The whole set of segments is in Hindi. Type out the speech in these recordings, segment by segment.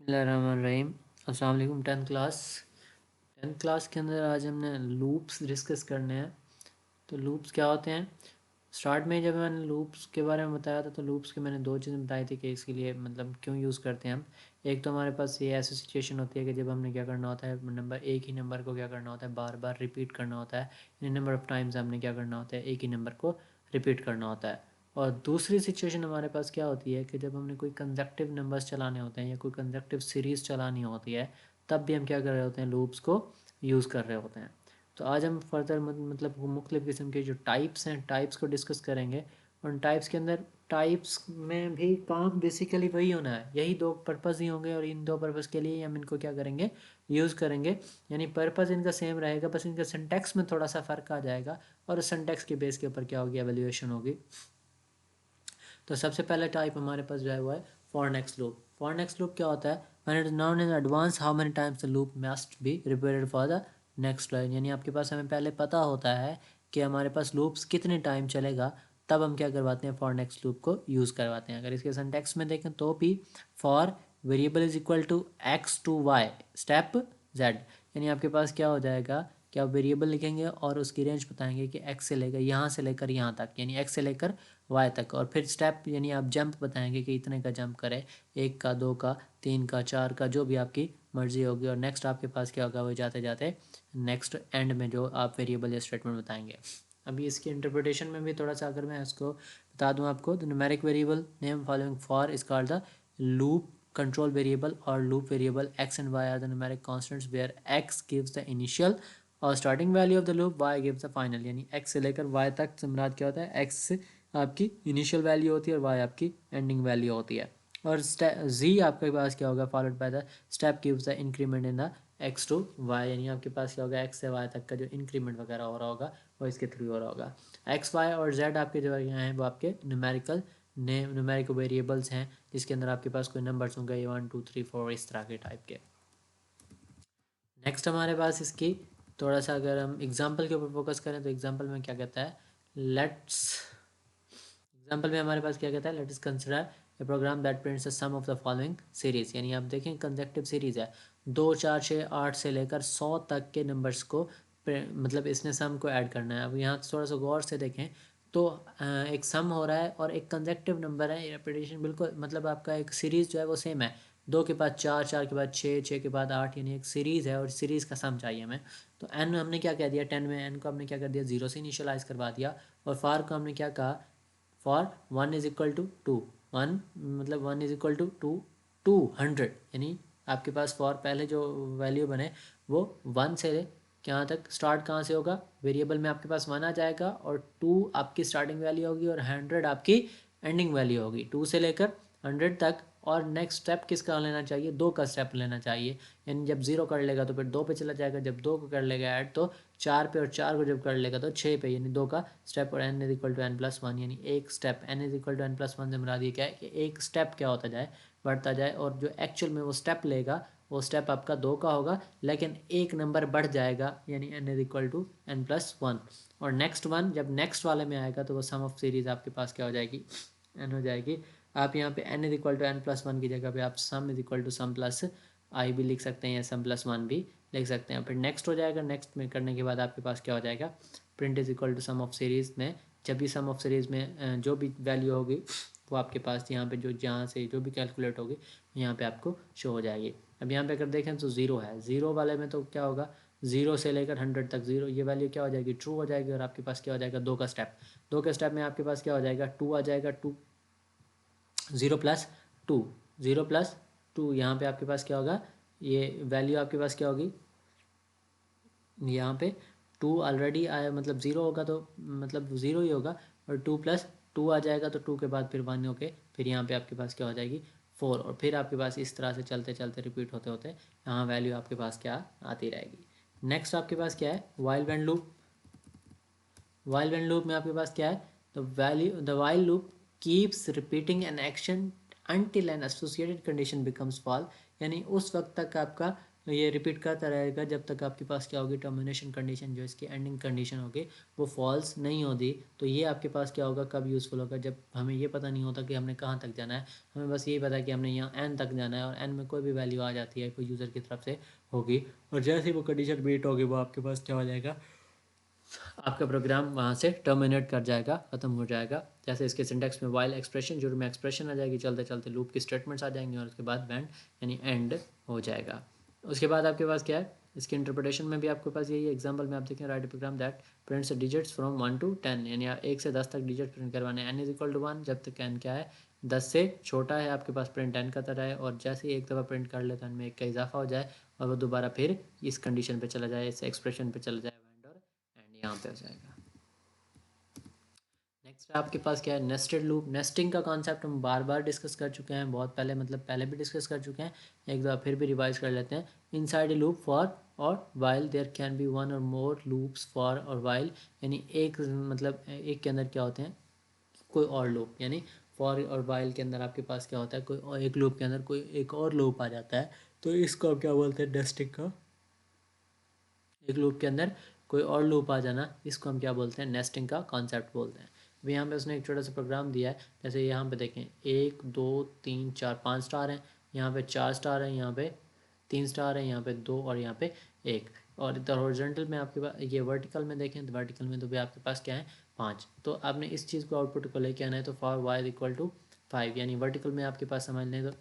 बिस्मिल्लाहिर्रहमानिर्रहीम। अस्सलाम वालेकुम। टेंथ क्लास के अंदर आज हमने लूप्स डिस्कस करने हैं। तो लूप्स क्या होते हैं? स्टार्ट में जब मैंने लूप्स के बारे में बताया था तो लूप्स के मैंने दो चीज़ें बताई थी कि इसके लिए मतलब क्यों यूज़ करते हैं हम। एक तो हमारे पास ये ऐसी सिचुएशन होती है कि जब हमने क्या करना होता है, नंबर एक ही नंबर को क्या करना होता है, बार बार रिपीट करना होता है। इन नंबर ऑफ़ टाइम्स हमने क्या करना होता है, एक ही नंबर को रिपीट करना होता है। और दूसरी सिचुएशन हमारे पास क्या होती है कि जब हमने कोई कंसेक्टिव नंबर्स चलाने होते हैं या कोई कंसेक्टिव सीरीज़ चलानी होती है, तब भी हम क्या कर रहे होते हैं, लूप्स को यूज़ कर रहे होते हैं। तो आज हम फर्दर मतलब मुख्तलिफ़ किस्म के जो टाइप्स हैं, टाइप्स को डिस्कस करेंगे। उन टाइप्स के अंदर टाइप्स में भी काम बेसिकली वही होना है, यही दो पर्पज़ ही होंगे और इन दो पर्पज़ के लिए हम इनको क्या करेंगे, यूज़ करेंगे। यानी पर्पज़ इनका सेम रहेगा, बस इनका सिंटैक्स में थोड़ा सा फ़र्क आ जाएगा और उस सिंटैक्स के बेस के ऊपर क्या होगी, एवेल्यूएशन होगी। तो सबसे पहला टाइप हमारे पास जो है वो है for next loop. For next loop क्या होता है? When it is known in advance how many times the loop must be repeated for the next line. यानी आपके पास हमें पहले पता होता है कि हमारे पास लूप्स कितने टाइम चलेगा, तब हम क्या करवाते हैं, फॉर नेक्स्ट लूप को यूज़ करवाते हैं। अगर इसके सिंटैक्स में देखें तो भी for variable is equal to X to Y step Z. यानी आपके पास क्या हो जाएगा कि आप वेरिएबल लिखेंगे और उसकी रेंज बताएंगे कि एक्स से लेकर यहाँ से लेकर यहाँ तक, यानी एक्स से लेकर वाई तक। और फिर स्टेप यानी आप जंप बताएंगे कि इतने का जंप करें, एक का, दो का, तीन का, चार का, जो भी आपकी मर्जी होगी। और नेक्स्ट आपके पास क्या होगा, वो जाते जाते नेक्स्ट एंड में जो आप वेरिएबल या स्टेटमेंट बताएंगे। अभी इसकी इंटरप्रिटेशन में भी थोड़ा सा अगर मैं इसको बता दूं आपको, तो numeric variable name following for is called the loop control variable और loop variable x and y are the numeric constants where x gives the initial और starting value of the loop, y gives the final। यानी x से लेकर y तक से मुराद क्या होता है, x आपकी इनिशियल वैल्यू होती है और y आपकी एंडिंग वैल्यू होती है। और z आपके पास क्या होगा, followed by the step gives the increment in the x to y। यानी आपके पास क्या होगा, x से y तक का जो इंक्रीमेंट वगैरह हो रहा होगा वो इसके थ्रू हो रहा होगा। x, y और z आपके जो यहाँ हैं वो आपके न्यूमेरिकल वेरिएबल्स हैं, जिसके अंदर आपके पास कोई नंबर्स होंगे, ये 1 2 3 4 इस तरह के टाइप के। नेक्स्ट हमारे पास इसकी थोड़ा सा अगर हम एग्जाम्पल के ऊपर फोकस करें तो एग्जाम्पल में क्या कहता है, लेट्स एग्जाम्पल में हमारे पास क्या कहता है, let is consider a program that prints the sum of the following series. यानी आप देखें कंसेक्टिव सीरीज है, 2 4 6 8 से लेकर 100 तक के नंबर्स को मतलब इसने सम को ऐड करना है। अब यहाँ थोड़ा सा गौर से देखें तो एक सम हो रहा है और एक कंसेक्टिव नंबर है, रेपिटेशन बिल्कुल मतलब आपका एक सीरीज़ जो है वो सेम है, 2 के बाद 4 4 के बाद 6 6 के बाद 8, यानी एक सीरीज़ है और सीरीज़ का सम चाहिए हमें। तो एन हमने क्या कह दिया, 10 में एन को हमने क्या कर दिया, 0 से इनिशियलाइज करवा दिया। और फार को हमने क्या कहा, फॉर 1 इज इक्वल टू 2, 1 मतलब 1 इज इक्वल टू 2 200। यानी आपके पास फॉर पहले जो वैल्यू बने वो 1 से यहाँ तक स्टार्ट कहाँ से होगा, वेरिएबल में आपके पास 1 आ जाएगा और 2 आपकी स्टार्टिंग वैल्यू होगी और 100 आपकी एंडिंग वैल्यू होगी, 2 से लेकर 100 तक। और नेक्स्ट स्टेप किसका लेना चाहिए, 2 का स्टेप लेना चाहिए। यानी जब 0 कर लेगा तो फिर 2 पे चला जाएगा, जब 2 को कर लेगा ऐड तो 4 पे, और 4 को जब कर लेगा तो 6 पे, यानी 2 का स्टेप। और n is equal to N plus one, यानी एक step n is equal to N plus one से मुराद ये क्या है कि एक स्टेप क्या होता जाए, बढ़ता जाए। और जो एक्चुअल में वो स्टेप लेगा वो स्टेप आपका 2 का होगा, लेकिन एक नंबर बढ़ जाएगा, यानी n is equal to N plus one. और नेक्स्ट वन जब नेक्स्ट वाले में आएगा तो वो सम ऑफ सीरीज आपके पास क्या हो जाएगी, n हो जाएगी। आप यहाँ पे n is equal to N plus one की जगह पे आप sum is equal to sum plus i भी लिख सकते हैं या सम प्लस वन भी लिख सकते हैं। फिर नेक्स्ट हो जाएगा, नेक्स्ट में करने के बाद आपके पास क्या हो जाएगा, print is equal to sum of series में जब भी सम ऑफ सीरीज़ में जो भी वैल्यू होगी वो आपके पास यहाँ पे जो जहाँ से जो भी कैलकुलेट होगी यहाँ पे आपको शो हो जाएगी। अब यहाँ पे अगर देखें तो 0 है, 0 वाले में तो क्या होगा, 0 से लेकर 100 तक 0, ये वैल्यू क्या हो जाएगी, ट्रू हो जाएगी। और आपके पास क्या हो जाएगा, 2 का स्टेप, 2 के स्टेप में आपके पास क्या हो जाएगा, 2 आ जाएगा, 2 0 प्लस 2, 0 प्लस 2, यहाँ पे आपके पास क्या होगा, ये वैल्यू आपके पास क्या होगी, यहाँ पे 2 ऑलरेडी आया, मतलब 0 होगा तो मतलब 0 ही होगा। और 2 प्लस 2 आ जाएगा तो 2 के बाद फिर 1 होके फिर यहाँ पे आपके पास क्या हो जाएगी 4। और फिर आपके पास इस तरह से चलते चलते रिपीट होते होते यहाँ वैल्यू आपके पास क्या आती रहेगी। नेक्स्ट आपके पास क्या है, while when loop. While when loop में आपके पास क्या है, the while loop keeps repeating an action until an associated condition becomes false। यानी उस वक्त तक आपका ये रिपीट करता रहेगा जब तक आपके पास क्या होगी, टर्मिनेशन कंडीशन जो इसकी एंडिंग कंडीशन होगी वो फॉल्स नहीं होती। तो ये आपके पास क्या होगा, कब यूज़फुल होगा, जब हमें ये पता नहीं होता कि हमने कहाँ तक जाना है, हमें बस यही पता है कि हमने यहाँ एन तक जाना है और एन में कोई भी वैल्यू आ जाती है कोई यूज़र की तरफ से होगी, और जैसे ही वो कंडीशन मीट होगी वो आपके पास क्या हो जाएगा, आपका प्रोग्राम वहाँ से टर्मिनेट कर जाएगा, ख़त्म हो जाएगा। जैसे इसके सिंटेक्स में वाइल एक्सप्रेशन, शुरू में एक्सप्रेशन आ जाएगी, चलते चलते लूप की स्टेटमेंट्स आ जाएंगी और उसके बाद वेंड यानी एंड हो जाएगा। उसके बाद आपके पास क्या है, इसके इंटरप्रिटेशन में भी आपके पास यही एग्जांपल में आप देखें, write program that prints digits from 1 to 10, यानी 1 से 10 तक डिजिट प्रिंट करवाने, n इज इक्वल टू 1 जब तक n क्या है 10 से छोटा है आपके पास प्रिंट n करता रहे, और जैसे ही एक दफ़ा प्रिंट कर ले तो n में 1 का इजाफा हो जाए और वो दोबारा फिर इस कंडीशन पे चला जाए, इस एक्सप्रेशन पे चला जाए वेंडर एंड यहाँ पे हो जाएगा। नेक्स्ट आपके पास क्या है, नेस्टेड लूप। नेस्टिंग का कॉन्सेप्ट हम बार बार डिस्कस कर चुके हैं, बहुत पहले, मतलब पहले भी डिस्कस कर चुके हैं, एक बार फिर भी रिवाइज कर लेते हैं। इनसाइड ए लूप फॉर और while there can be one or more loops for और वाइल, यानी एक मतलब एक के अंदर क्या होते हैं कोई और लूप, यानी फॉर और वाइल के अंदर आपके पास क्या होता है कोई और एक लूप के अंदर कोई एक और लूप आ जाता है, तो इसको आप क्या बोलते हैं, नेस्टिंग का। एक लूप के अंदर कोई और लूप आ जाना, इसको हम क्या बोलते हैं, नेस्टिंग का कॉन्सेप्ट बोलते हैं। अभी यहाँ पे उसने एक छोटा सा प्रोग्राम दिया है, जैसे यहाँ पे देखें 1 2 3 4 5 स्टार हैं, यहाँ पे 4 स्टार हैं, यहाँ पे 3 स्टार हैं, यहाँ पे 2 और यहाँ पे 1। और इधर हॉरिजॉन्टल में आपके पास, ये वर्टिकल में देखें तो वर्टिकल में तो भी आपके पास क्या है 5। तो आपने इस चीज़ को आउटपुट को लेके आना है, तो फॉर वाई इक्वल टू 5, यानी वर्टिकल में आपके पास समझ लें तो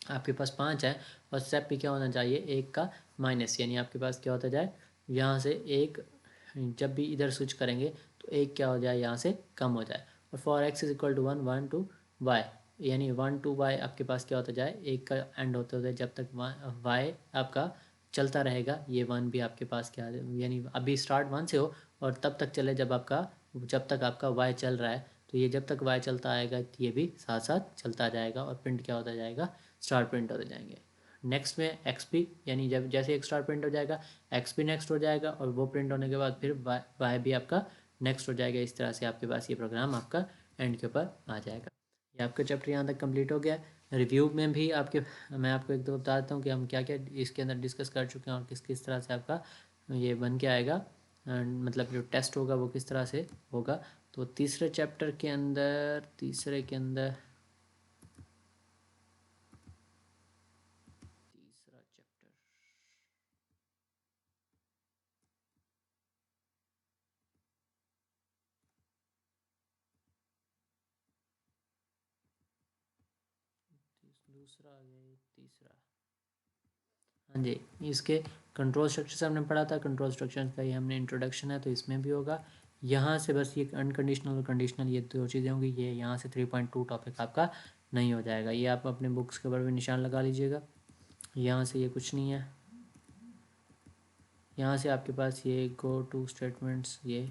आपके पास 5 है, और स्टेप पे क्या होना चाहिए, एक का माइनस, यानी आपके पास क्या होता जाए यहाँ से एक, जब भी इधर स्विच करेंगे तो एक क्या हो जाए यहाँ से कम हो जाए। और for x is equal to 1 to y, यानी 1 to वाई आपके पास क्या होता जाए, एक का एंड होते होते जब तक वाई आपका चलता रहेगा, ये 1 भी आपके पास क्या है, यानी अभी स्टार्ट 1 से हो और तब तक चले जब तक आपका वाई चल रहा है, तो ये जब तक वाई चलता आएगा ये भी साथ साथ चलता जाएगा और प्रिंट क्या होता जाएगा, स्टार प्रिंट होते जाएंगे। नेक्स्ट में एक्स पी, यानी जब जैसे एक स्टार प्रिंट हो जाएगा एक्स पी नेक्स्ट हो जाएगा, और वो प्रिंट होने के बाद फिर वाई भी आपका नेक्स्ट हो जाएगा। इस तरह से आपके पास ये प्रोग्राम आपका एंड के ऊपर आ जाएगा। ये आपका चैप्टर यहाँ तक कंप्लीट हो गया। रिव्यू में भी आपके मैं आपको एक दो बता देता हूँ कि हम क्या क्या इसके अंदर डिस्कस कर चुके हैं और किस किस तरह से आपका ये बन के आएगा, मतलब जो टेस्ट होगा वो किस तरह से होगा। तो तीसरे चैप्टर के अंदर, तीसरे के अंदर तीसरा चैप्टर दूसरा आ गया, तीसरा, हाँ जी, इसके कंट्रोल स्ट्रक्चर से हमने पढ़ा था, कंट्रोल स्ट्रक्चर का ये हमने इंट्रोडक्शन है तो इसमें भी होगा। यहाँ से बस ये अनकंडीशनल और कंडीशनल ये दो चीज़ें होंगी, ये यहाँ से 3.2 टॉपिक आपका नहीं हो जाएगा। ये आप अपने बुक्स के ऊपर भी निशान लगा लीजिएगा। यहाँ से ये कुछ नहीं है, यहाँ से आपके पास ये गो टू स्टेटमेंट्स, ये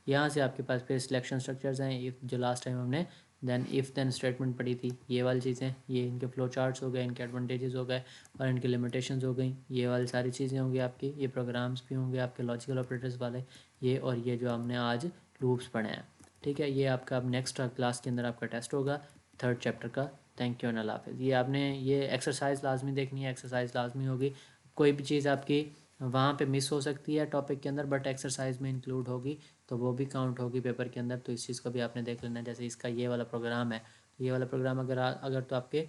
यहाँ से आपके पास फिर सिलेक्शन स्ट्रक्चर्स हैं, इफ़ जो लास्ट टाइम हमने देन इफ़ देन स्टेटमेंट पढ़ी थी, ये वाली चीज़ें, ये इनके फ्लो चार्ट्स हो गए, इनके एडवांटेजेस हो गए और इनकी लिमिटेशंस हो गई, ये वाली सारी चीज़ें होंगी आपकी। ये प्रोग्राम्स भी होंगे आपके लॉजिकल ऑपरेटर्स वाले, ये और ये जो हमने आज लूप्स पढ़े हैं। ठीक है, ये आपका अब नेक्स्ट क्लास के अंदर आपका टेस्ट होगा थर्ड चैप्टर का। थैंक यू एंड अल्लाह हाफिज़। ये आपने ये एक्सरसाइज लाजमी देखनी है, एक्सरसाइज लाजमी होगी। कोई भी चीज़ आपकी वहाँ पे मिस हो सकती है टॉपिक के अंदर, बट एक्सरसाइज में इंक्लूड होगी तो वो भी काउंट होगी पेपर के अंदर, तो इस चीज़ को भी आपने देख लेना है। जैसे इसका ये वाला प्रोग्राम है, तो ये वाला प्रोग्राम अगर तो आपके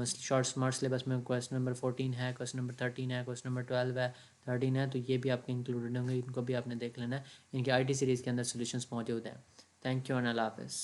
शॉर्ट स्मार्ट सिलेबस में क्वेश्चन नंबर 14 है, क्वेश्चन नंबर 13 है, क्वेश्चन नंबर 12 है, 13 है, तो ये भी आपके इंक्लूडेड होंगे, इनको भी आपने देख लेना है। इनके IT सीरीज़ के अंदर सोल्यूशंस मौजूद हैं। थैंक यू एंड अल्लाह हाफिज़।